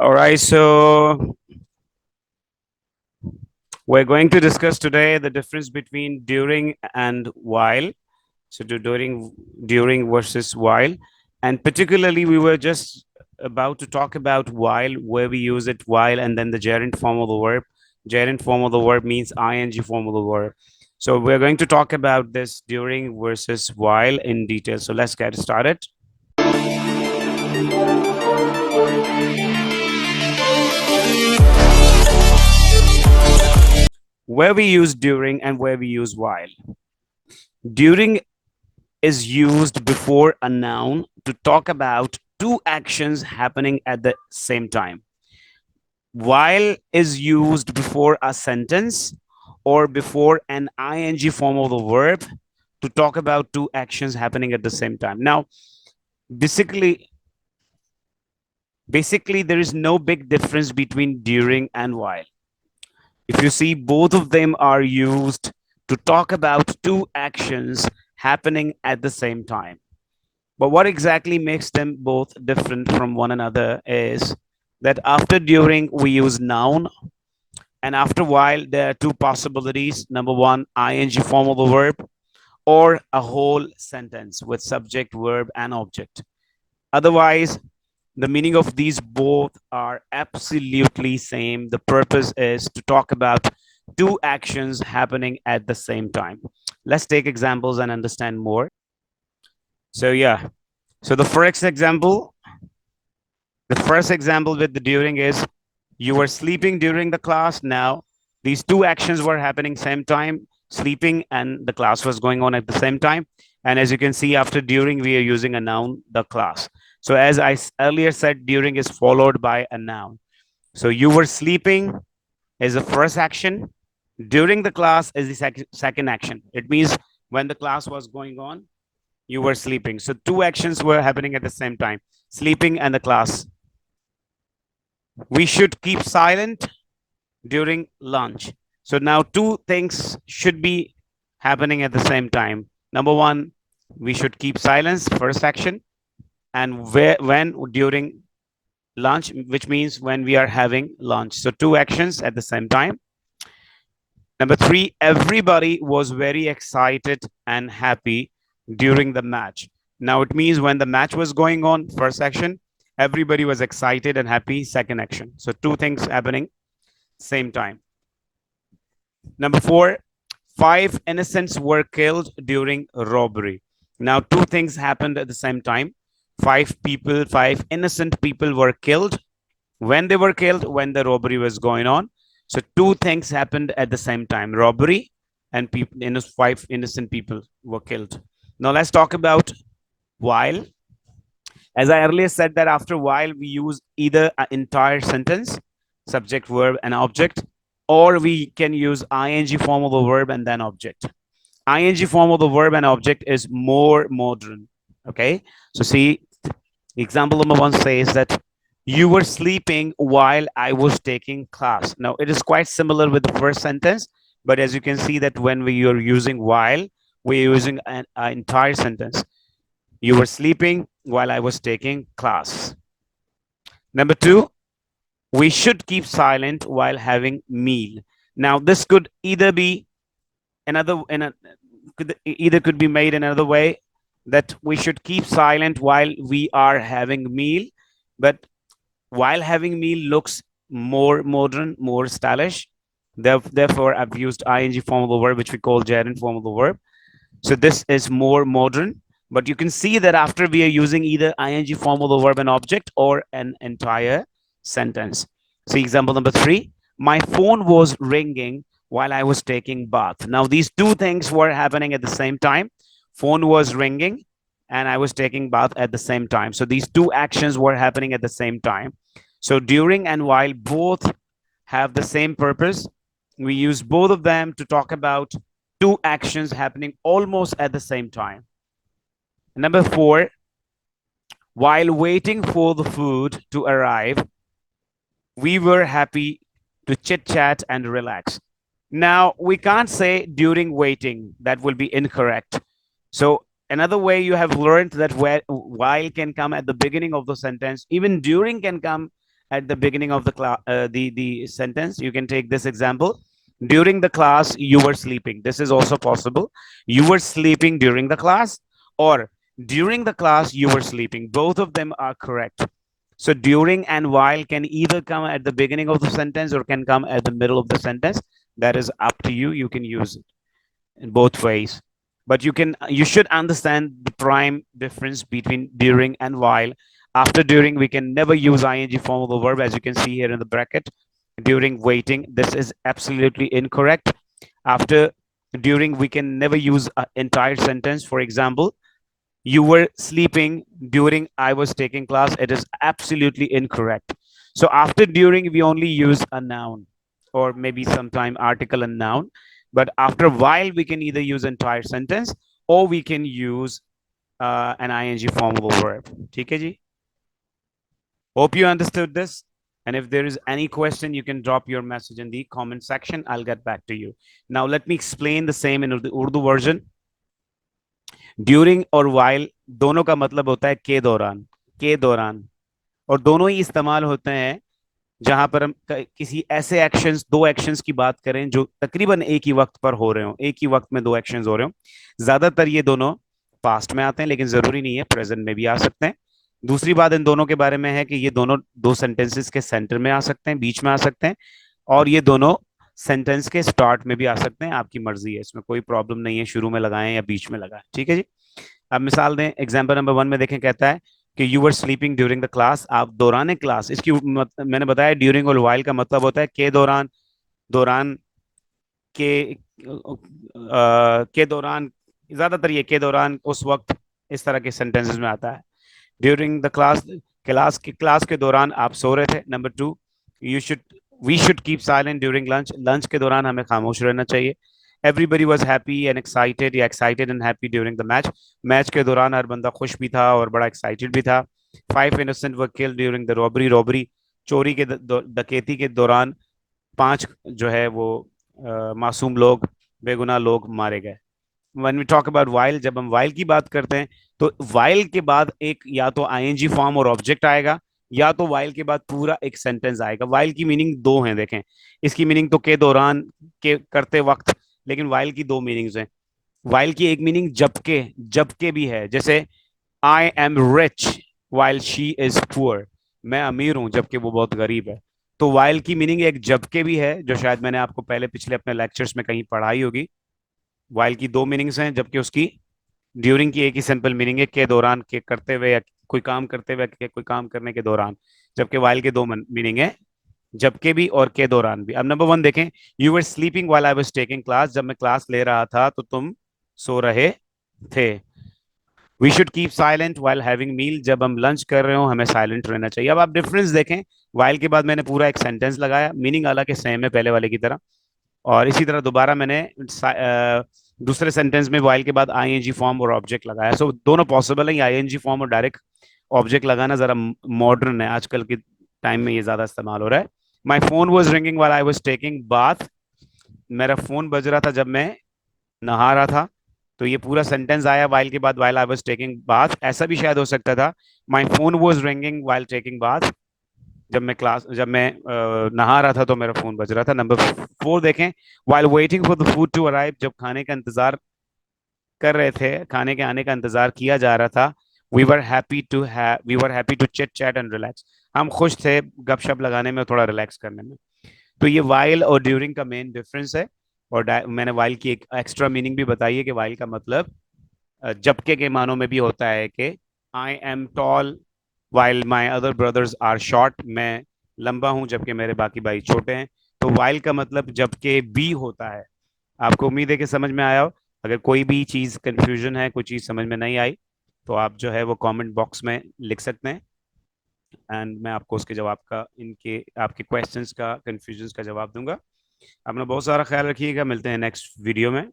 All right, so we're going to discuss today the difference between during and while. So during versus while, and particularly we were just about to talk about while, where we use it while, and then the gerund form of the verb. Gerund form of the verb means ing form of the verb. So we're going to talk about this during versus while in detail. So let's get started. Where we use during and where we use while. During is used before a noun to talk about two actions happening at the same time. While is used before a sentence or before an ing form of the verb to talk about two actions happening at the same time. Now, basically, basically there is no big difference between during and while. If you see, both of them are used to talk about two actions happening at the same time. But what exactly makes them both different from one another is that after during we use noun, and after while there are two possibilities. Number one, ing form of the verb, or a whole sentence with subject, verb, and object. Otherwise, the meaning of these both are absolutely same. The purpose is to talk about two actions happening at the same time. Let's take examples and understand more. So yeah, so the first example with the during is you were sleeping during the class. Now these two actions were happening same time, sleeping and the class was going on at the same time. And as you can see, after during we are using a noun, the class. So as I earlier said, during is followed by a noun. So you were sleeping is the first action. During the class is the second action. It means when the class was going on, you were sleeping. So two actions were happening at the same time, sleeping and the class. We should keep silent during lunch. So now two things should be happening at the same time. Number one, we should keep silence, first action, and when during lunch, which means when we are having lunch. So two actions at the same time. Number three, everybody was very excited and happy during the match. Now it means when the match was going on, first action, everybody was excited and happy, second action. So two things happening same time. Number four, five innocents were killed during robbery. Now, two things happened at the same time. Five innocent people were killed. When they were killed, when the robbery was going on. So, two things happened at the same time, robbery and five innocent people were killed. Now, let's talk about while. As I earlier said, that after while we use either an entire sentence, subject, verb, and object, or we can use ing form of the verb and then object. Ing form of the verb and object is more modern. Okay, so see, example number one says that you were sleeping while I was taking class. Now it is quite similar with the first sentence, but as you can see that when we are using while, we're using an entire sentence. You were sleeping while I was taking class. Number two, we should keep silent while having meal. Now, this could either be another in a could be made another way, that we should keep silent while we are having meal, but while having meal looks more modern, more stylish. Therefore, I've used ing form of the verb, which we call gerund form of the verb. So this is more modern, but you can see that after we are using either ing form of the verb and object or an entire sentence. See example number three. My phone was ringing while I was taking bath. Now these two things were happening at the same time. Phone was ringing and I was taking bath at the same time. So these two actions were happening at the same time. So during and while both have the same purpose. We use both of them to talk about two actions happening almost at the same time. Number four, while waiting for the food to arrive, we were happy to chit chat and relax. Now, we can't say during waiting, that will be incorrect. So, another way you have learned that while can come at the beginning of the sentence, even during can come at the beginning of the class, the sentence. You can take this example. During the class, you were sleeping. This is also possible. You were sleeping during the class, or during the class, you were sleeping. Both of them are correct. So during and while can either come at the beginning of the sentence or can come at the middle of the sentence. That is up to you. You can use it in both ways. But you should understand the prime difference between during and while. After during, we can never use ing form of the verb, as you can see here in the bracket. During waiting, this is absolutely incorrect. After during, we can never use an entire sentence. For example, you were sleeping during I was taking class. It is absolutely incorrect. So after during, we only use a noun or maybe sometime article and noun. But after while, we can either use entire sentence or we can use an ing form of a verb. ठीक है जी? Hope you understood this. And if there is any question, you can drop your message in the comment section. I'll get back to you. Now, let me explain the same in the Urdu version. During और while दोनों का मतलब होता है के दौरान, और दोनों ही इस्तेमाल होते हैं जहां पर हम किसी ऐसे एक्शंस, दो एक्शंस की बात करें जो तकरीबन एक ही वक्त पर हो रहे हो, एक ही वक्त में दो एक्शंस हो रहे हो। ज्यादातर ये दोनों पास्ट में आते हैं, लेकिन जरूरी नहीं है, प्रेजेंट में भी आ सकते हैं। दूसरी बात इन दोनों के बारे में है कि ये दोनों दो सेंटेंसेस के सेंटर में आ सकते हैं, बीच में आ सकते हैं, और ये दोनों सेंटेंस के स्टार्ट में भी आ सकते हैं। आपकी मर्जी है, इसमें कोई प्रॉब्लम नहीं है, शुरू में लगाएं या बीच में लगाएं। ठीक है जी? अब मिसाल दें, एग्जाम्पल नंबर 1 में देखें, कहता है कि you were sleeping during the class. आप दौरान क्लास, इसकी मैंने बताया ड्यूरिंग और वाइल का मतलब होता है के दौरान, दौरान के के दौरान, ज्यादातर ये के दौरान, उस वक्त, इस तरह के सेंटेंसेस में आता है। ड्यूरिंग द क्लास, क्लास के दौरान आप सो रहे थे। Number 2, you should we should keep silent during lunch. Lunch के दौरान हमें खामोश रहना चाहिए। Everybody was happy and excited, या excited and happy during the match. Match के दौरान हर बंदा खुश भी था और बड़ा एक्साइटेड भी था। 5 innocent were killed during the robbery. Robbery, चोरी के डकैती के दौरान 5 जो है वो मासूम लोग, बेगुनाह लोग मारे गए। When we talk about while, जब हम वाइल की बात करते हैं, तो वाइल के बाद एक या तो आईएनजी फॉर्म और ऑब्जेक्ट आएगा, या तो वाइल के बाद पूरा एक सेंटेंस आएगा। वाइल की मीनिंग दो हैं, देखें। इसकी मीनिंग तो के दौरान, के करते वक्त, लेकिन वाइल की दो मीनिंग्स हैं। वाइल की एक मीनिंग जबकि, जबकि भी है, जैसे I am rich while she is poor. मैं अमीर हूं जबकि वो बहुत गरीब है। तो वाइल की मीनिंग एक जबकि भी है, जो शायद मैंने आपको पहले पिछले अपने लेक्चर्स में कहीं पढ़ाई होगी। वाइल की दो मीनिंग्स हैं, जबकि उसकी ड्यूरिंग की एक ही सिंपल मीनिंग है, के दौरान, के करते हुए, या कोई काम करते हुए, के कोई काम करने के दौरान। जबकि वाइल के दो मीनिंग है, जबकि भी और के दौरान भी। अब नंबर 1 देखें, you were sleeping while I was taking class. जब मैं क्लास ले रहा था तो तुम सो रहे थे। We should keep silent while having meal. जब हम लंच कर रहे हो हमें साइलेंट रहना चाहिए। अब आप डिफरेंस देखें, वाइल के बाद मैंने पूरा एक सेंटेंस लगाया, मीनिंग हालांकि सेम है पहले वाले की तरह, और इसी तरह दोबारा मैंने दूसरे सेंटेंस में वाइल के बाद आईएनजी फॉर्म और ऑब्जेक्ट लगाया। सो दोनों पॉसिबल है, आईएनजी फॉर्म और डायरेक्ट ऑब्जेक्ट लगाना जरा मॉडर्न है, आजकल के टाइम में ये ज्यादा इस्तेमाल हो रहा है। My phone was ringing while I was taking bath. मेरा फोन बज रहा था जब मैं नहा रहा था। तो ये पूरा सेंटेंस आया वाइल के बाद, while I was taking bath. ऐसा भी शायद हो सकता था, my phone was ringing while taking bath. जब मैं नहा रहा था तो मेरा फोन बज रहा था। नंबर 4 देखें, while waiting for the food to arrive. जब खाने का इंतजार कर रहे थे, खाने के आने का इंतजार किया जा रहा था। We were happy to chit chat and relax. हम खुश थे गपशप लगाने में, थोड़ा रिलैक्स करने में। तो ये वाइल और ड्यूरिंग का मेन डिफरेंस है। और मैंने वाइल की एक एक्स्ट्रा मीनिंग भी बताई है कि वाइल का मतलब जबके के मानों में भी होता है कि I am tall while my other brothers are short. मैं लंबा हूं जबकि मेरे बाकी भाई छोटे हैं। तो वाइल का मतलब जबकि भी होता है। आपको उम्मीद है कि समझ में आया हो। अगर कोई भी चीज कंफ्यूजन है, कोई चीज समझ में नहीं आई, तो आप जो है वो कमेंट बॉक्स में लिख सकते हैं, एंड मैं आपको उसके जवाब का, इनके आपके क्वेश्चंस का, कंफ्यूजन का जवाब दूंगा। अपना बहुत सारा ख्याल रखिएगा। मिलते हैं नेक्स्ट वीडियो में।